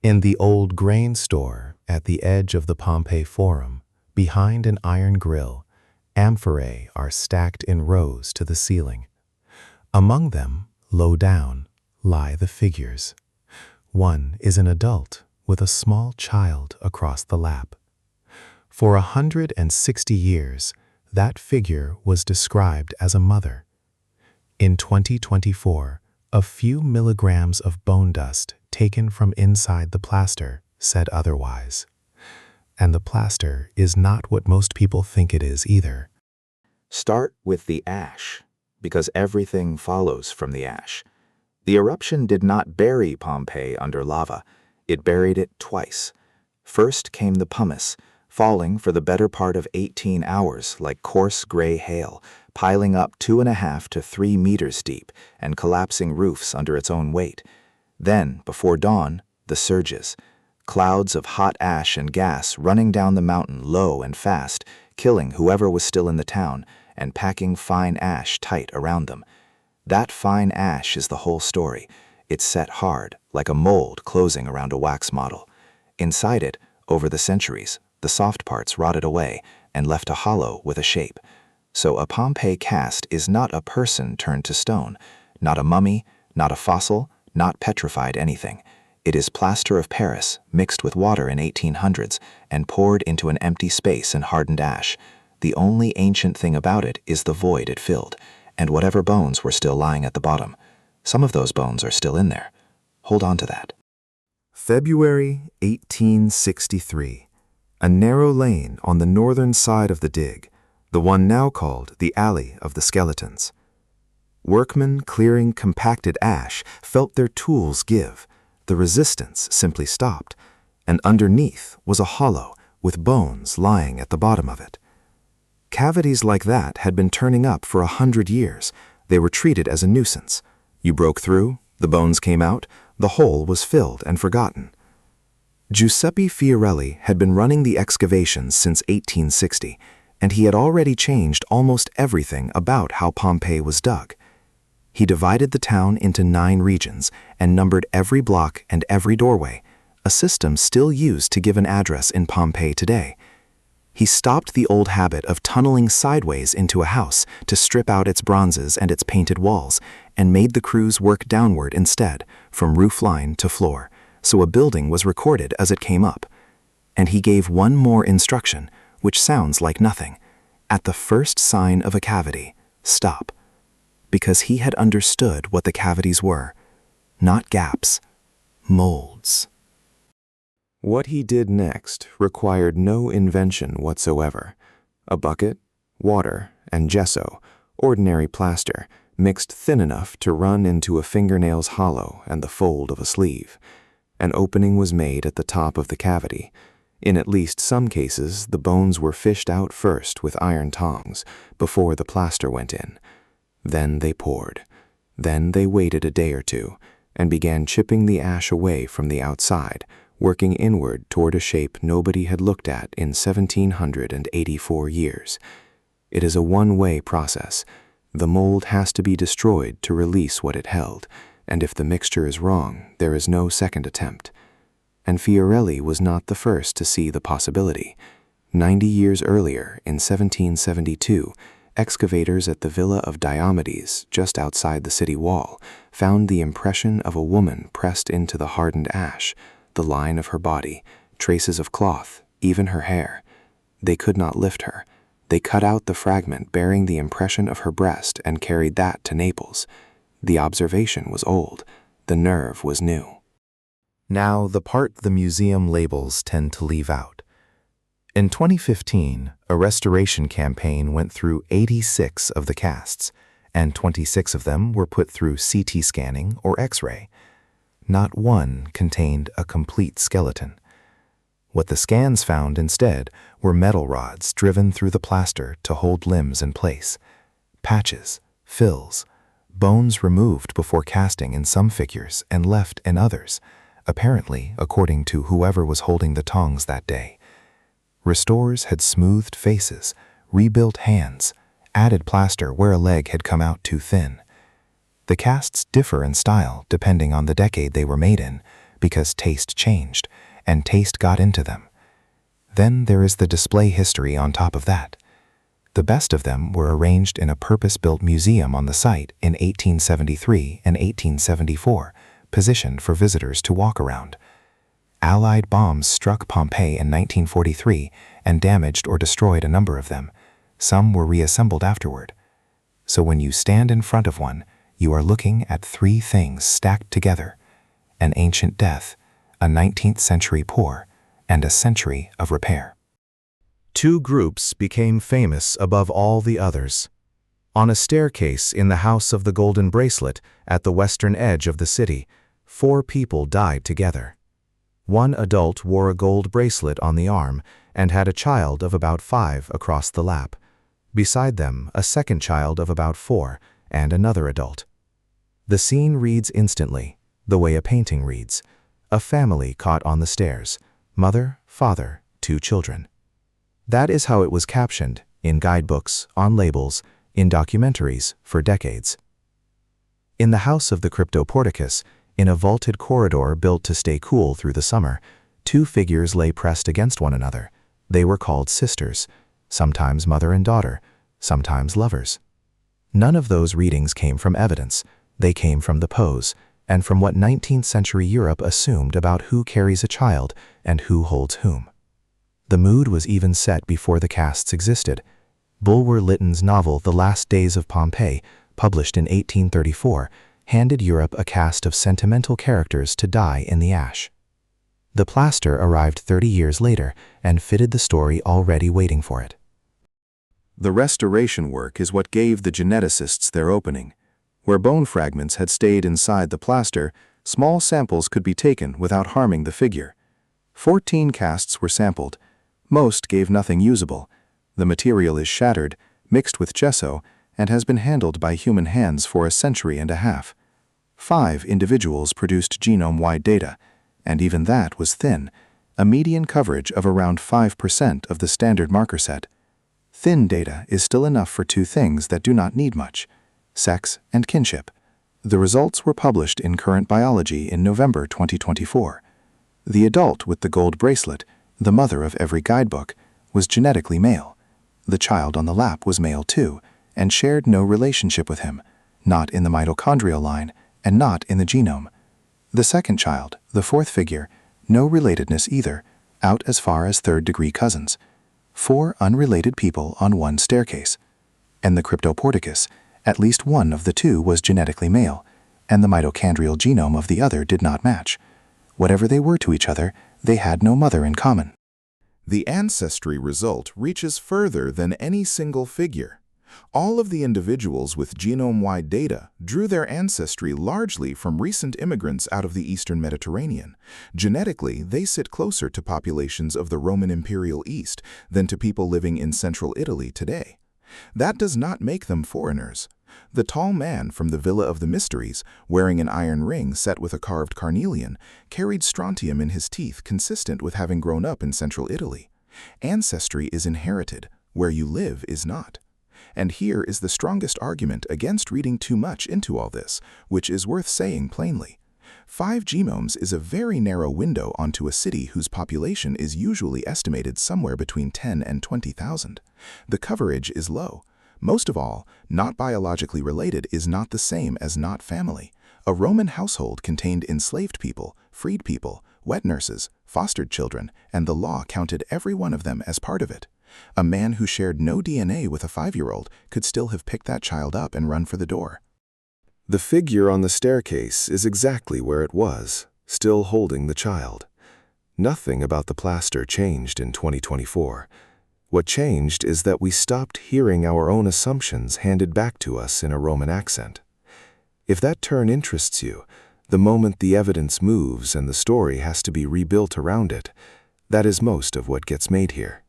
In the old grain store at the edge of the Pompeii Forum, behind an iron grill, amphorae are stacked in rows to the ceiling. Among them, low down, lie the figures. One is an adult with a small child across the lap. For 160 years, that figure was described as a mother. In 2024, a few milligrams of bone dust taken from inside the plaster said otherwise. And the plaster is not what most people think it is either. Start with the ash, because everything follows from the ash. The eruption did not bury Pompeii under lava. It buried it twice. First came the pumice, falling for the better part of 18 hours like coarse gray hail, piling up 2.5 to 3 meters deep and collapsing roofs under its own weight. Then, before dawn, the surges. Clouds of hot ash and gas running down the mountain low and fast, killing whoever was still in the town and packing fine ash tight around them. That fine ash is the whole story. It's set hard, like a mold closing around a wax model. Inside it, over the centuries, the soft parts rotted away and left a hollow with a shape. So a Pompeii cast is not a person turned to stone, not a mummy, not a fossil, not petrified anything. It is plaster of Paris mixed with water in 1800s and poured into an empty space in hardened ash. The only ancient thing about it is the void it filled, and whatever bones were still lying at the bottom. Some of those bones are still in there. Hold on to that. February 1863. A narrow lane on the northern side of the dig, the one now called the Alley of the Skeletons. Workmen clearing compacted ash felt their tools give. The resistance simply stopped, and underneath was a hollow with bones lying at the bottom of it. Cavities like that had been turning up for 100 years. They were treated as a nuisance. You broke through, the bones came out, the hole was filled and forgotten. Giuseppe Fiorelli had been running the excavations since 1860, and he had already changed almost everything about how Pompeii was dug. He divided the town into 9 regions and numbered every block and every doorway, a system still used to give an address in Pompeii today. He stopped the old habit of tunneling sideways into a house to strip out its bronzes and its painted walls, and made the crews work downward instead, from roof line to floor, so a building was recorded as it came up. And he gave one more instruction, which sounds like nothing. At the first sign of a cavity, stop. Because he had understood what the cavities were. Not gaps, molds. What he did next required no invention whatsoever. A bucket, water, and gesso, ordinary plaster, mixed thin enough to run into a fingernail's hollow and the fold of a sleeve. An opening was made at the top of the cavity. In at least some cases, the bones were fished out first with iron tongs before the plaster went in. Then they poured. Then they waited a day or two and began chipping the ash away from the outside, working inward toward a shape nobody had looked at in 1784 years. It is a one-way process. The mold has to be destroyed to release what it held, and if the mixture is wrong, there is no second attempt. And Fiorelli was not the first to see the possibility. 90 years earlier, in 1772, excavators at the Villa of Diomedes, just outside the city wall, found the impression of a woman pressed into the hardened ash, the line of her body, traces of cloth, even her hair. They could not lift her. They cut out the fragment bearing the impression of her breast and carried that to Naples. The observation was old. The nerve was new. Now the part the museum labels tend to leave out. In 2015, a restoration campaign went through 86 of the casts, and 26 of them were put through CT scanning or X-ray. Not one contained a complete skeleton. What the scans found instead were metal rods driven through the plaster to hold limbs in place, patches, fills, bones removed before casting in some figures and left in others, apparently according to whoever was holding the tongs that day. Restorers had smoothed faces, rebuilt hands, added plaster where a leg had come out too thin. The casts differ in style depending on the decade they were made in, because taste changed, and taste got into them. Then there is the display history on top of that. The best of them were arranged in a purpose-built museum on the site in 1873 and 1874, positioned for visitors to walk around. Allied bombs struck Pompeii in 1943 and damaged or destroyed a number of them. Some were reassembled afterward. So when you stand in front of one, you are looking at three things stacked together: an ancient death, a 19th century poor, and a century of repair. Two groups became famous above all the others. On a staircase in the House of the Golden Bracelet at the western edge of the city, 4 people died together. One adult wore a gold bracelet on the arm and had a child of about 5 across the lap. Beside them, a second child of about 4 and another adult. The scene reads instantly, the way a painting reads. A family caught on the stairs, mother, father, 2 children. That is how it was captioned in guidebooks, on labels, in documentaries for decades. In the house of the Cryptoporticus, in a vaulted corridor built to stay cool through the summer, 2 figures lay pressed against one another. They were called sisters, sometimes mother and daughter, sometimes lovers. None of those readings came from evidence. They came from the pose, and from what 19th century Europe assumed about who carries a child and who holds whom. The mood was even set before the casts existed. Bulwer Lytton's novel The Last Days of Pompeii, published in 1834, handed Europe a cast of sentimental characters to die in the ash. The plaster arrived 30 years later and fitted the story already waiting for it. The restoration work is what gave the geneticists their opening. Where bone fragments had stayed inside the plaster, small samples could be taken without harming the figure. 14 casts were sampled. Most gave nothing usable. The material is shattered, mixed with gesso, and has been handled by human hands for a century and a half. 5 individuals produced genome-wide data, and even that was thin, a median coverage of around 5% of the standard marker set. Thin data is still enough for 2 things that do not need much: sex and kinship. The results were published in Current Biology in November 2024. The adult with the gold bracelet, the mother of every guidebook, was genetically male. The child on the lap was male too, and shared no relationship with him, not in the mitochondrial line and not in the genome. The second child, the 4th figure, no relatedness either, out as far as 3rd-degree cousins. 4 unrelated people on one staircase. And the Cryptoporticus, at least one of the 2 was genetically male, and the mitochondrial genome of the other did not match. Whatever they were to each other, they had no mother in common. The ancestry result reaches further than any single figure. All of the individuals with genome-wide data drew their ancestry largely from recent immigrants out of the Eastern Mediterranean. Genetically, they sit closer to populations of the Roman Imperial East than to people living in central Italy today. That does not make them foreigners. The tall man from the Villa of the Mysteries, wearing an iron ring set with a carved carnelian, carried strontium in his teeth consistent with having grown up in central Italy. Ancestry is inherited, where you live is not. And here is the strongest argument against reading too much into all this, which is worth saying plainly. 5 genomes is a very narrow window onto a city whose population is usually estimated somewhere between 10 and 20,000. The coverage is low. Most of all, not biologically related is not the same as not family. A Roman household contained enslaved people, freed people, wet nurses, fostered children, and the law counted every one of them as part of it. A man who shared no DNA with a 5-year-old could still have picked that child up and run for the door. The figure on the staircase is exactly where it was, still holding the child. Nothing about the plaster changed in 2024. What changed is that we stopped hearing our own assumptions handed back to us in a Roman accent. If that turn interests you, the moment the evidence moves and the story has to be rebuilt around it, that is most of what gets made here.